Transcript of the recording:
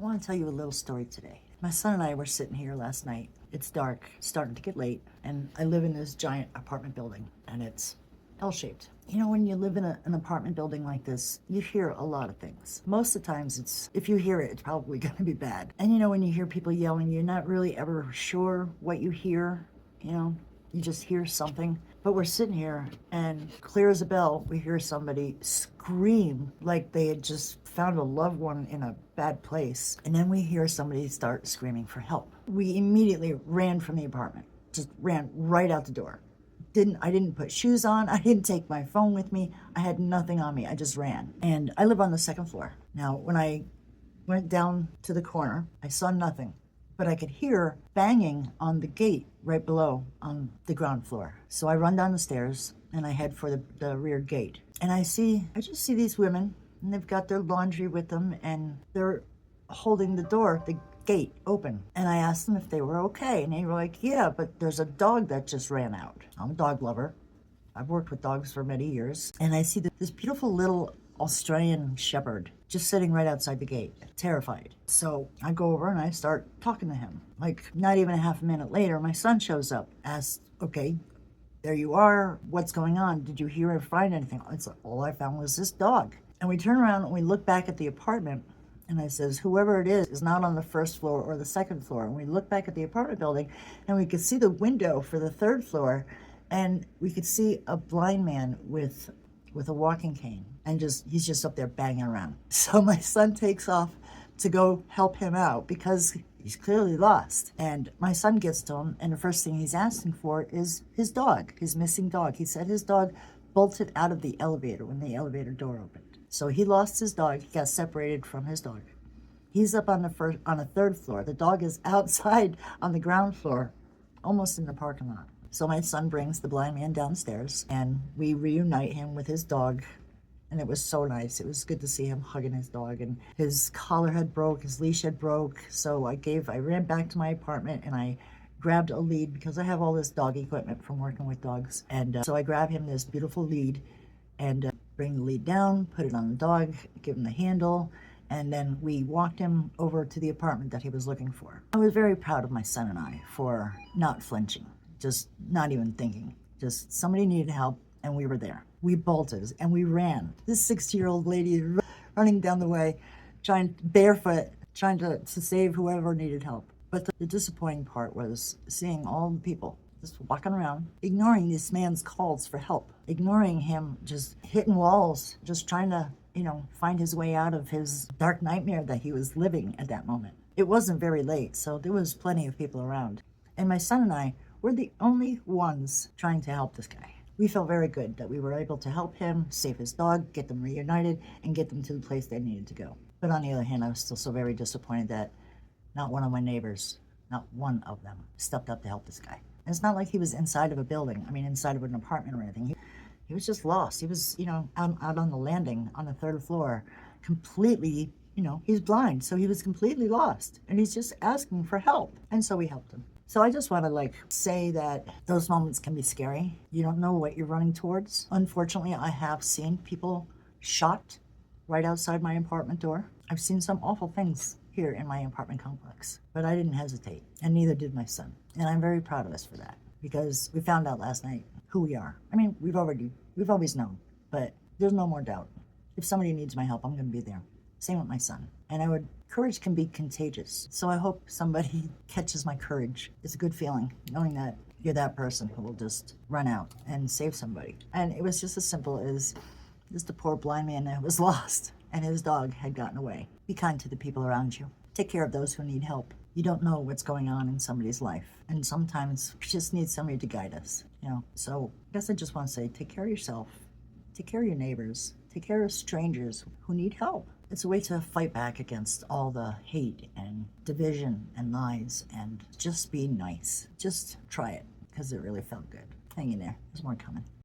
I want to tell you a little story today. My son and I were sitting here last night. It's dark, starting to get late, and I live in this giant apartment building, and it's L-shaped. You know, when you live in an apartment building like this, you hear a lot of things. Most of the times, if you hear it, it's probably going to be bad. And you know, when you hear people yelling, you're not really ever sure what you hear. You know, you just hear something. But we're sitting here, and clear as a bell, we hear somebody scream like they had just found a loved one in a bad place. And then we hear somebody start screaming for help. We immediately ran from the apartment, just ran right out the door. I didn't put shoes on. I didn't take my phone with me. I had nothing on me. I just ran. And I live on the second floor. Now, when I went down to the corner, I saw nothing, but I could hear banging on the gate right below on the ground floor. So I run down the stairs and I head for the rear gate. And I just see these women, and they've got their laundry with them, and they're holding the gate open. And I asked them if they were okay, and they were like, yeah, but there's a dog that just ran out. I'm a dog lover. I've worked with dogs for many years. And I see this beautiful little Australian shepherd just sitting right outside the gate, terrified. So I go over and I start talking to him. Like, not even a half a minute later, my son shows up, asks, okay, there you are. What's going on? Did you hear or find anything? It's like, all I found was this dog. And we turn around and we look back at the apartment, and I says, whoever it is not on the first floor or the second floor. And we look back at the apartment building, and we could see the window for the third floor, and we could see a blind man with a walking cane, and he's just up there banging around. So my son takes off to go help him out because he's clearly lost. And my son gets to him, and the first thing he's asking for is his dog, his missing dog. He said his dog bolted out of the elevator when the elevator door opened. So he lost his dog. He got separated from his dog. He's up on the third floor. The dog is outside on the ground floor, almost in the parking lot. So my son brings the blind man downstairs, and we reunite him with his dog. And it was so nice. It was good to see him hugging his dog, and his collar had broke, his leash had broke. So I ran back to my apartment, and I grabbed a lead because I have all this dog equipment from working with dogs. And so I grabbed him this beautiful lead and bring the lead down, put it on the dog, give him the handle, and then we walked him over to the apartment that he was looking for. I was very proud of my son and I for not flinching, just not even thinking. Just somebody needed help, and we were there. We bolted and we ran. This 60-year-old lady is running down the way, barefoot, trying to save whoever needed help. But the disappointing part was seeing all the people just walking around, ignoring this man's calls for help, ignoring him just hitting walls, just trying to, find his way out of his dark nightmare that he was living at that moment. It wasn't very late, so there was plenty of people around. And my son and I were the only ones trying to help this guy. We felt very good that we were able to help him, save his dog, get them reunited, and get them to the place they needed to go. But on the other hand, I was still so very disappointed that not one of my neighbors, not one of them, stepped up to help this guy. And it's not like he was inside of a building, inside of an apartment or anything. He was just lost. He was, out on the landing on the third floor, completely, he's blind, so he was completely lost. And he's just asking for help. And so we helped him. So I just want to say that those moments can be scary. You don't know what you're running towards. Unfortunately, I have seen people shot right outside my apartment door. I've seen some awful things here in my apartment complex, but I didn't hesitate, and neither did my son. And I'm very proud of us for that, because we found out last night who we are. We've always known, but there's no more doubt. If somebody needs my help, I'm going to be there. Same with my son. And courage can be contagious. So I hope somebody catches my courage. It's a good feeling knowing that you're that person who will just run out and save somebody. And it was just as simple as just a poor blind man that was lost and his dog had gotten away. Be kind to the people around you. Take care of those who need help. You don't know what's going on in somebody's life. And sometimes we just need somebody to guide us, So I guess I just want to say, take care of yourself. Take care of your neighbors. Take care of strangers who need help. It's a way to fight back against all the hate and division and lies, and just be nice. Just try it, because it really felt good. Hang in there. There's more coming.